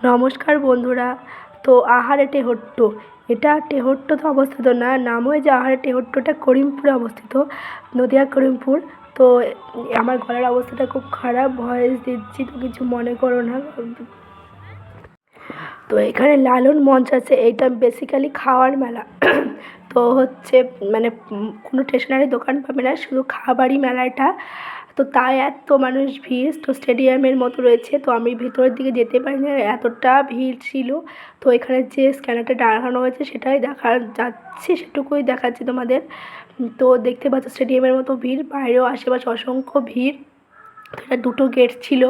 নমস্কার বন্ধুরা। তো আহারে টেহট্ট, এটা টেহট্টতে অবস্থিত না, নাম হয়েছে আহারে টেহট্টটা করিমপুরে অবস্থিত, নদিয়া করিমপুর। তো আমার গলার অবস্থাটা খুব খারাপ, ভয়েস দিচ্ছি তো কিছু মনে করো না। তো এখানে লালন মঞ্চ আছে, এইটা বেসিক্যালি খাওয়ার মেলা। তো হচ্ছে মানে কোনো স্টেশনারি দোকান পাবে না, শুধু খাবারই মেলা এটা। তো তাই এত মানুষ ভিড়, তো স্টেডিয়ামের মতো রয়েছে, তো আমি ভেতরের দিকে যেতে পারিনি, এতটা ভিড় ছিল। তো এখানে যে স্ক্যানারটা দেখানো হয়েছে সেটাই দেখা যাচ্ছে, সেটুকুই দেখাচ্ছি তোমাদের। তো দেখতে পাচ্ছ স্টেডিয়ামের মতো ভিড়, বাইরেও আশেপাশে অসংখ্য ভিড়। তো এটা দুটো গেট ছিল।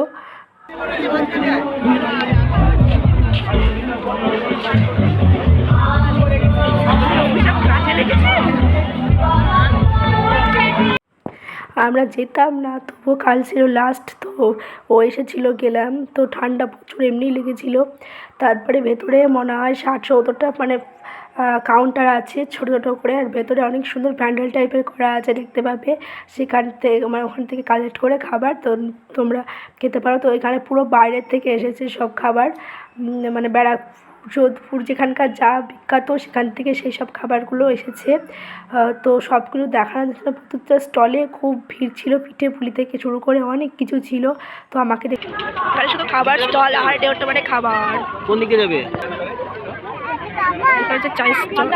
আমরা যেতাম না, তবুও কাল ছিল লাস্ট, তো ও এসেছিল, গেলাম। তো ঠান্ডা প্রচুর এমনিই লেগেছিল। তারপরে ভেতরে মনে হয় 60-70টা মানে কাউন্টার আছে ছোটো ছোটো করে, আর ভেতরে অনেক সুন্দর প্যান্ডেল টাইপের করা আছে, দেখতে পাবে। সেখান থেকে মানে ওখান থেকে কালেক্ট করে খাবার তো তোমরা খেতে পারো। তো এখানে পুরো বাইরের থেকে এসেছে সব খাবার, মানে যোধপুর যেখানকার যা বিখ্যাত সেখান থেকে সেই সব খাবারগুলো এসেছে। তো সবগুলো দেখানোর জন্য প্রত্যেকটা স্টলে খুব ভিড় ছিল, পিঠে পুলি থেকে শুরু করে অনেক কিছু ছিল। তো আমাকে দেখে এখানে শুধু খাবার স্টল, আহারে টেহট্ট মানে খাবার। কোন দিকে যাবে? এটা হচ্ছে চাই স্টল,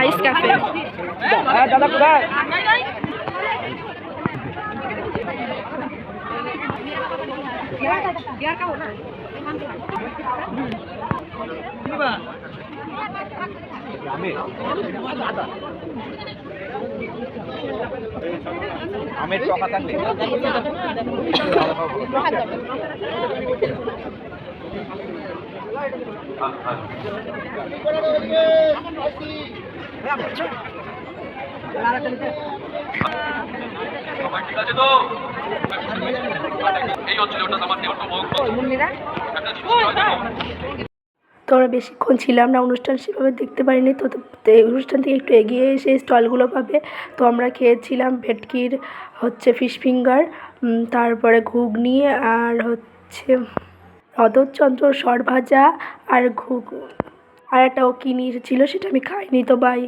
আইস ক্যাফে। দাদা কোথায়? আমের টকা থাকলে ঠিক আছে। তো এই হচ্ছে ওটা আমার তো আমরা বেশিক্ষণ ছিলাম না, অনুষ্ঠান সেভাবে দেখতে পারিনি। তো এই অনুষ্ঠান থেকে একটু এগিয়ে এসে স্টলগুলো পাবে। তো আমরা খেয়েছিলাম ভেটকির হচ্ছে ফিশ ফিঙ্গার, তারপরে ঘুগনি, আর হচ্ছে অধরচন্দ্র সরভাজা, আর আর একটা ও কী নিয়ে এসেছিলো সেটা আমি খাইনি। তো বাই।